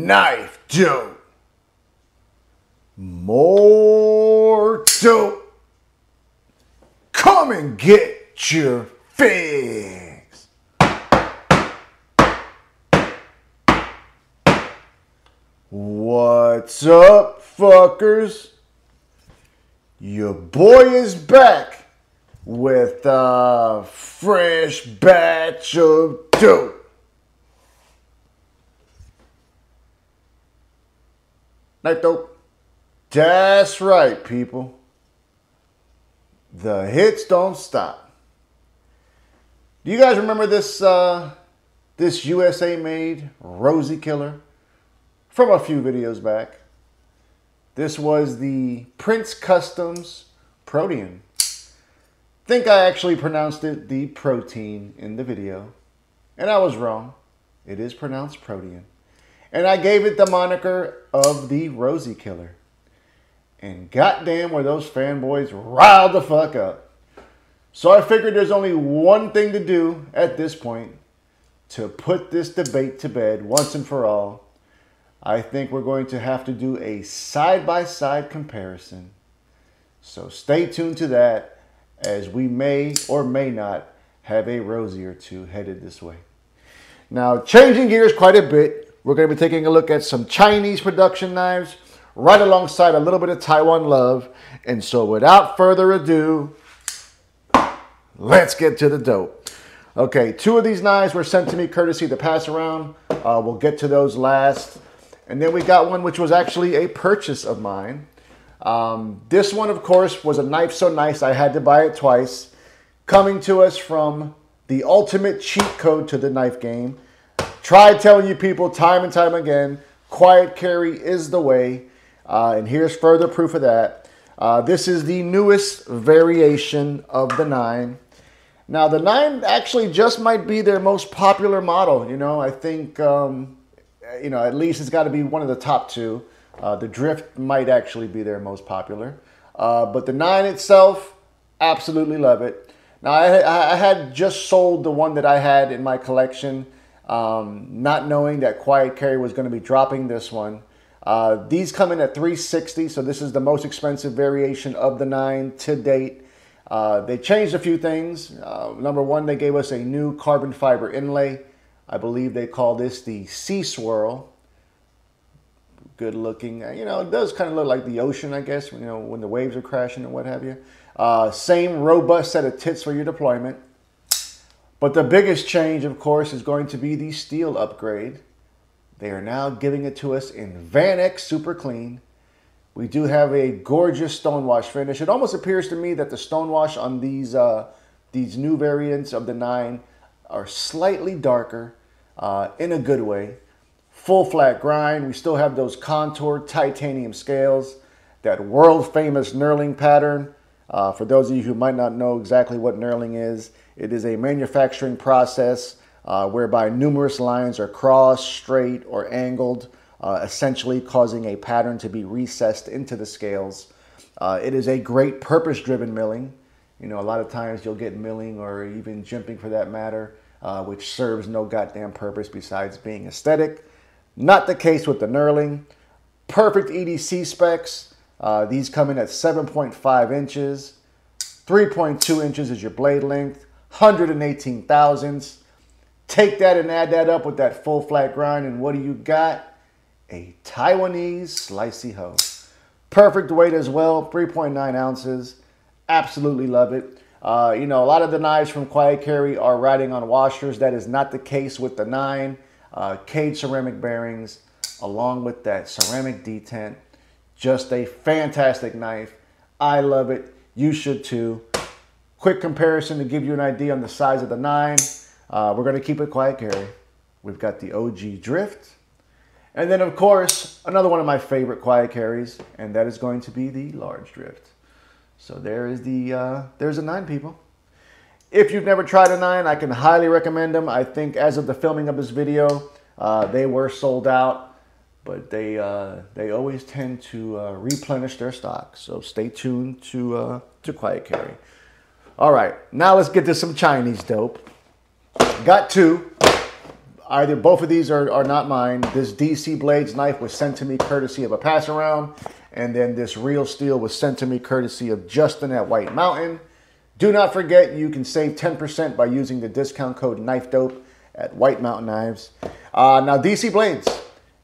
Knife dope. More dope. Come and get your fix. What's up, fuckers? Your boy is back with a fresh batch of dope. KnifeDope. That's right, people. The hits don't stop. Do you guys remember this this USA-made Rosie killer from a few videos back? This was the Prince Customs Protein. Think I actually pronounced it the protein in the video, and I was wrong. It is pronounced protein. And I gave it the moniker of the Rosie Killer. And goddamn were those fanboys riled the fuck up. So I figured there's only one thing to do at this point to put this debate to bed once and for all. I think we're going to have to do a side-by-side comparison. So stay tuned to that, as we may or may not have a Rosie or two headed this way. Now, changing gears quite a bit, we're going to be taking a look at some Chinese production knives, right alongside a little bit of Taiwan love. And so without further ado, let's get to the dope. Okay, two of these knives were sent to me courtesy to pass around. We'll get to those last. And then we got one which was actually a purchase of mine. This one, of course, was a knife so nice I had to buy it twice. Coming to us from the ultimate cheat code to the knife game. Tried telling you people time and time again, quiet carry is the way. And here's further proof of that. This is the newest variation of the 9. Now, the 9 actually just might be their most popular model. You know, I think, you know, at least it's got to be one of the top 2. The Drift might actually be their most popular. But the 9 itself, absolutely love it. Now, I had just sold the one that I had in my collection, not knowing that Quiet Carry was going to be dropping this one. These come in at $360, so this is the most expensive variation of the 9 to date. They changed a few things. Number one, they gave us a new carbon fiber inlay. I believe they call this the Sea Swirl. Good looking. You know, it does kind of look like the ocean, I guess, you know, when the waves are crashing and what have you. Same robust set of tits for your deployment. But the biggest change, of course, is going to be the steel upgrade. They are now giving it to us in Van X Super Clean. We do have a gorgeous stonewash finish. It almost appears to me that the stonewash on these new variants of the 9 are slightly darker in a good way. Full flat grind. We still have those contoured titanium scales. That world famous knurling pattern. For those of you who might not know exactly what knurling is, it is a manufacturing process whereby numerous lines are crossed, straight, or angled, essentially causing a pattern to be recessed into the scales. It is a great purpose-driven milling. You know, a lot of times you'll get milling or even jimping for that matter, which serves no goddamn purpose besides being aesthetic. Not the case with the knurling. Perfect EDC specs. These come in at 7.5 inches. 3.2 inches is your blade length. 118 thousandths. Take that and add that up with that full flat grind, and what do you got? A Taiwanese slicey hoe. Perfect weight as well, 3.9 ounces. Absolutely love it. You know, a lot of the knives from Quiet Carry are riding on washers. That is not the case with the 9. Cage ceramic bearings, along with that ceramic detent. Just a fantastic knife. I love it. You should too. Quick comparison to give you an idea on the size of the 9. We're going to keep it Quiet Carry. We've got the OG Drift. And then, of course, another one of my favorite Quiet Carries, and that is going to be the Large Drift. So there is there's a 9, people. If you've never tried a 9, I can highly recommend them. I think as of the filming of this video, they were sold out, but they always tend to replenish their stock. So stay tuned to Quiet Carry. All right, now let's get to some Chinese dope. Got 2. either both of these are not mine. This DC Blades knife was sent to me courtesy of a pass around, and then this Real Steel was sent to me courtesy of Justin at White Mountain. Do not forget, you can save 10% by using the discount code KnifeDope at White Mountain Knives. Now, DC Blades,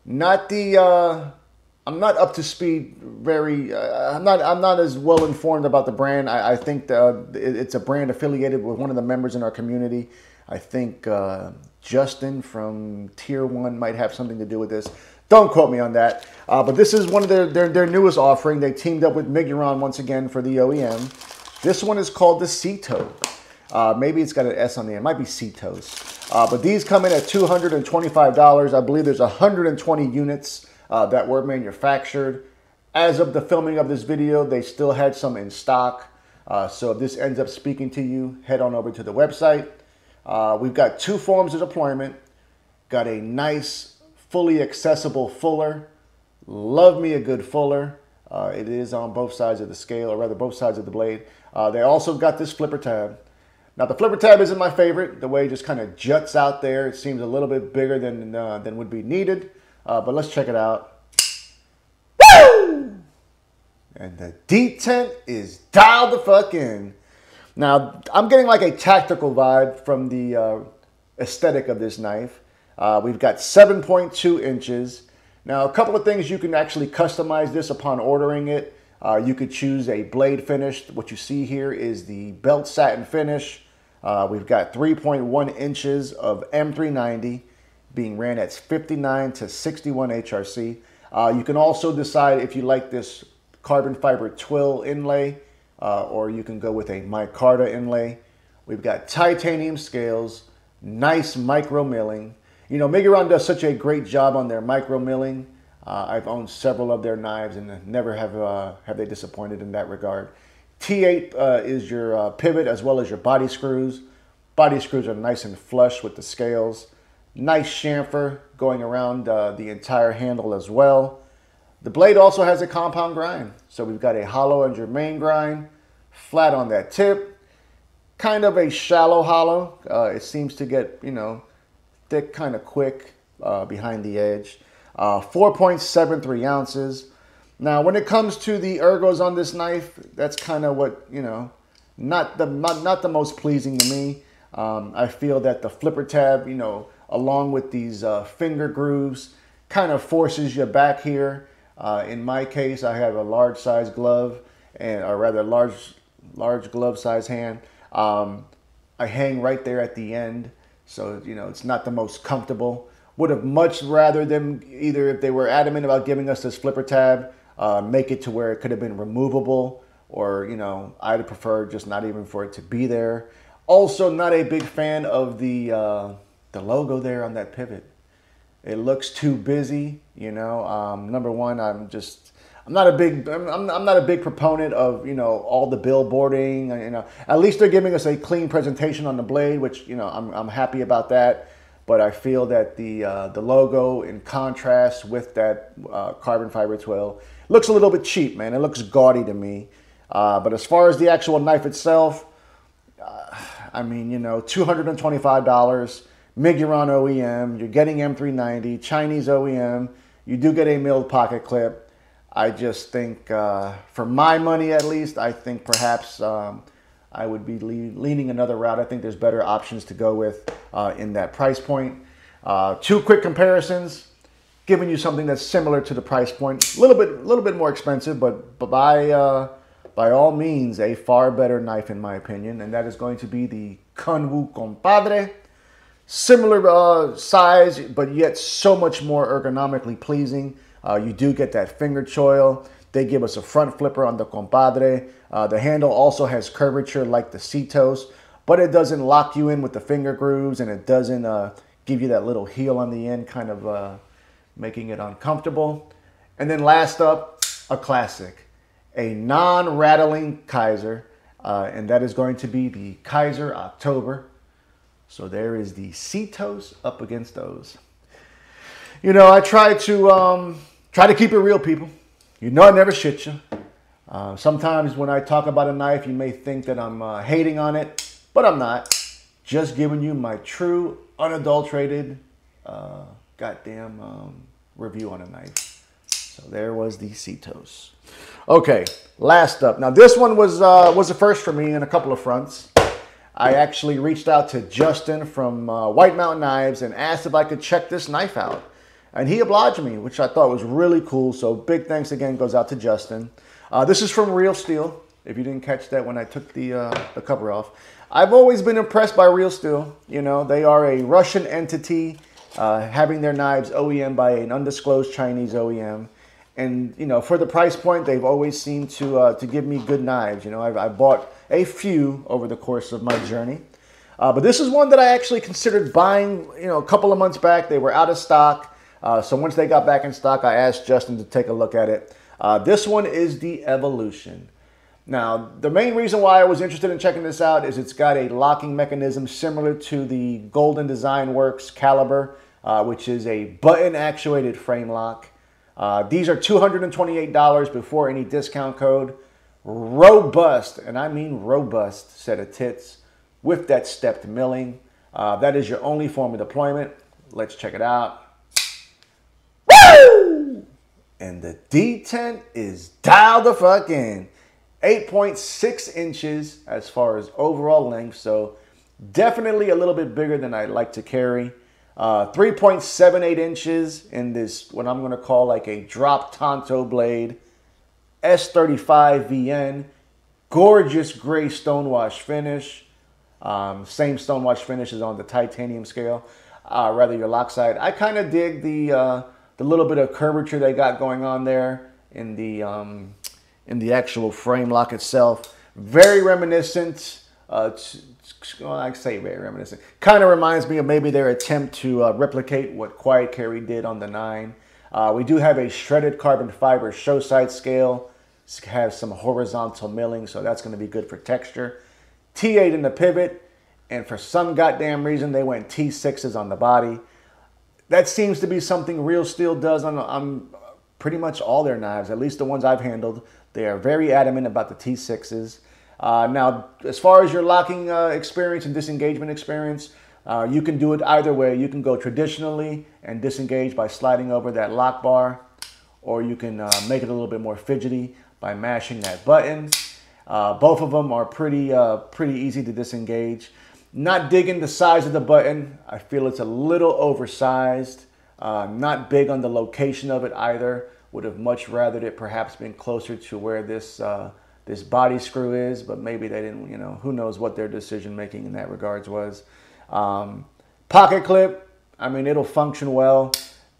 not the. I'm not up to speed. I'm not as well informed about the brand. I think it's a brand affiliated with one of the members in our community. I think Justin from Tier 1 might have something to do with this. Don't quote me on that. But this is one of their newest offering. They teamed up with Miguron once again for the OEM. This one is called the Ceto. Maybe it's got an S on the end. It might be Cetos. But these come in at $225. I believe there's 120 units that were manufactured. As of the filming of this video, they still had some in stock. So if this ends up speaking to you, head on over to the website. We've got two forms of deployment. Got a nice, fully accessible fuller. Love me a good fuller. It is on both sides of the scale, or rather both sides of the blade. They also got this flipper tab. Now the flipper tab isn't my favorite. The way it just kind of juts out there. It seems a little bit bigger than would be needed. But let's check it out. Woo! And the detent is dialed the fuck in. Now, I'm getting like a tactical vibe from the aesthetic of this knife. We've got 7.2 inches. Now, a couple of things, you can actually customize this upon ordering it. You could choose a blade finish. What you see here is the belt satin finish. We've got 3.1 inches of M390 being ran at 59 to 61 HRC. You can also decide if you like this carbon fiber twill inlay, or you can go with a micarta inlay. We've got titanium scales, nice micro milling. You know, Miguron does such a great job on their micro milling. I've owned several of their knives and never have they disappointed in that regard. T8 is your pivot as well as your body screws. Body screws are nice and flush with the scales. Nice chamfer going around the entire handle as well. The blade also has a compound grind. So we've got a hollow and germane grind, flat on that tip, kind of a shallow hollow. It seems to get, you know, thick kind of quick behind the edge. 4.73 ounces. Now, when it comes to the ergos on this knife, that's kind of what, you know, not the most pleasing to me. I feel that the flipper tab, you know, along with these finger grooves, kind of forces you back here. In my case, I have a large size glove, or rather large glove size hand. I hang right there at the end, so you know it's not the most comfortable. Would have much rather them either, if they were adamant about giving us this flipper tab, make it to where it could have been removable, or you know I'd prefer just not even for it to be there. Also, not a big fan of the logo there on that pivot. It looks too busy, you know. Number one, I'm not a big proponent of, you know, all the billboarding. You know, at least they're giving us a clean presentation on the blade, which, you know, I'm happy about that. But I feel that the logo in contrast with that carbon fiber twill looks a little bit cheap, man. It looks gaudy to me. But as far as the actual knife itself, I mean, you know, $225. Miguron OEM, you're getting M390, Chinese OEM, you do get a milled pocket clip. I just think, for my money at least, I think perhaps I would be leaning another route. I think there's better options to go with in that price point. Two quick comparisons, giving you something that's similar to the price point. A little bit more expensive, but by all means, a far better knife in my opinion, and that is going to be the Kunwu Compadre. Similar size, but yet so much more ergonomically pleasing. You do get that finger choil. They give us a front flipper on the Compadre. The handle also has curvature like the Cetos, but it doesn't lock you in with the finger grooves, and it doesn't give you that little heel on the end, kind of making it uncomfortable. And then last up, a classic, a non-rattling Kaiser, and that is going to be the Kaiser October. So there is the Cetos up against those. You know, I try to keep it real, people. You know I never shit you. Sometimes when I talk about a knife, you may think that I'm hating on it, but I'm not. Just giving you my true, unadulterated, goddamn review on a knife. So there was the Cetos. Okay, last up. Now this one was a first for me in a couple of fronts. I actually reached out to Justin from White Mountain Knives and asked if I could check this knife out. And he obliged me, which I thought was really cool. So big thanks again goes out to Justin. This is from Real Steel, if you didn't catch that when I took the cover off. I've always been impressed by Real Steel. You know, they are a Russian entity, having their knives OEM by an undisclosed Chinese OEM. And, you know, for the price point, they've always seemed to give me good knives. You know, I bought a few over the course of my journey. But this is one that I actually considered buying, you know, a couple of months back. They were out of stock. So once they got back in stock, I asked Justin to take a look at it. This one is the Evolution. Now, the main reason why I was interested in checking this out is it's got a locking mechanism similar to the Golden Design Works Caliber, which is a button-actuated frame lock. These are $228 before any discount code. Robust, and I mean robust, set of tits with that stepped milling. That is your only form of deployment. Let's check it out. Woo! And the detent is dialed the fuck in. 8.6 inches as far as overall length, so definitely a little bit bigger than I like to carry. 3.78 inches in this, what I'm going to call like a drop Tonto blade. S35 VN. Gorgeous gray stonewash finish. Same stonewash finish as on the titanium scale. Rather your lock side. I kind of dig the little bit of curvature they got going on there in the actual frame lock itself. Very reminiscent. Well, I say very reminiscent. Kind of reminds me of maybe their attempt to replicate what Quiet Carry did on the 9. We do have a shredded carbon fiber show side scale. It has some horizontal milling, so that's going to be good for texture. T8 in the pivot, and for some goddamn reason they went T6s on the body. That seems to be something Real Steel does on pretty much all their knives, at least the ones I've handled. They are very adamant about the T6s. Now, as far as your locking experience and disengagement experience, you can do it either way. You can go traditionally and disengage by sliding over that lock bar, or you can make it a little bit more fidgety by mashing that button. Both of them are pretty easy to disengage. Not digging the size of the button. I feel it's a little oversized. Not big on the location of it either. Would have much rathered it perhaps been closer to where this this body screw is, but maybe they didn't, you know, who knows what their decision making in that regards was. Pocket clip, I mean, it'll function well.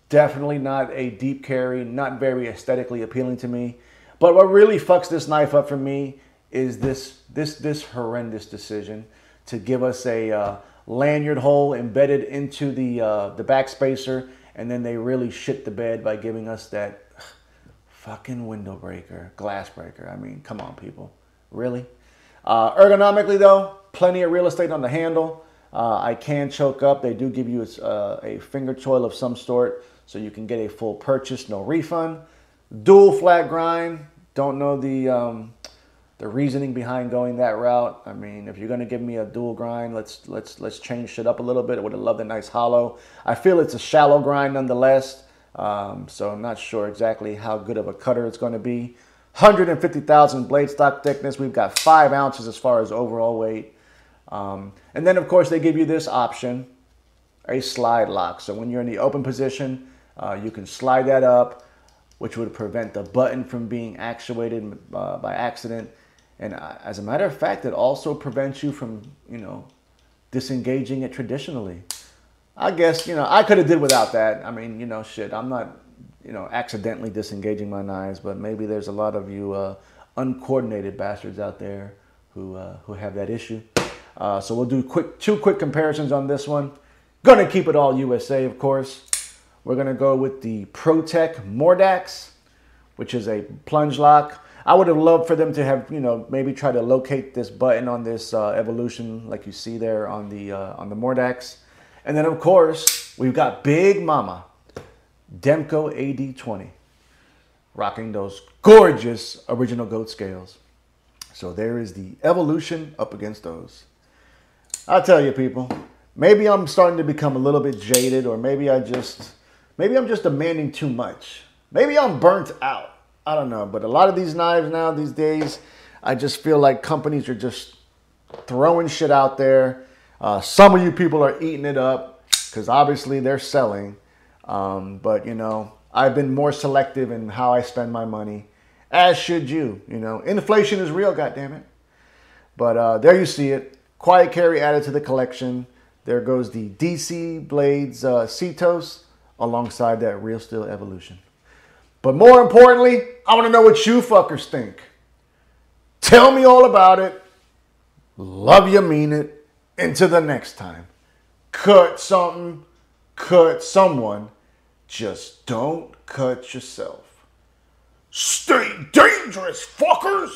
Definitely not a deep carry, not very aesthetically appealing to me. But what really fucks this knife up for me is this horrendous decision to give us a lanyard hole embedded into the back spacer, and then they really shit the bed by giving us that fucking window breaker, glass breaker. I mean, come on, people. Really? Ergonomically, though, plenty of real estate on the handle. I can choke up. They do give you a finger choil of some sort, so you can get a full purchase, no refund. Dual flat grind. Don't know the reasoning behind going that route. I mean, if you're going to give me a dual grind, let's change shit up a little bit. I would have loved a nice hollow. I feel it's a shallow grind nonetheless. So I'm not sure exactly how good of a cutter it's going to be. 150,000 blade stock thickness. We've got 5 ounces as far as overall weight. And then, of course, they give you this option, a slide lock. So when you're in the open position, you can slide that up, which would prevent the button from being actuated by accident. And as a matter of fact, it also prevents you from, you know, disengaging it traditionally. I guess, you know, I could have did without that. I mean, you know, shit, I'm not, you know, accidentally disengaging my knives, but maybe there's a lot of you uncoordinated bastards out there who have that issue. So we'll do two quick comparisons on this one. Gonna keep it all USA, of course. We're gonna go with the ProTech Mordax, which is a plunge lock. I would have loved for them to have, you know, maybe try to locate this button on this Evolution, like you see there on the Mordax. And then, of course, we've got Big Mama, Demko AD20, rocking those gorgeous original goat scales. So there is the Evolution up against those. I'll tell you, people, maybe I'm starting to become a little bit jaded, or maybe I'm just demanding too much. Maybe I'm burnt out. I don't know. But a lot of these knives now these days, I just feel like companies are just throwing shit out there. Some of you people are eating it up because obviously they're selling. But, you know, I've been more selective in how I spend my money, as should you. You know, inflation is real, goddammit. But there you see it. Quiet Carry added to the collection. There goes the DC Blades Cetos alongside that Real Steel Evolution. But more importantly, I want to know what you fuckers think. Tell me all about it. Love you, mean it. Until the next time. Cut something. Cut someone. Just don't cut yourself. Stay dangerous, fuckers!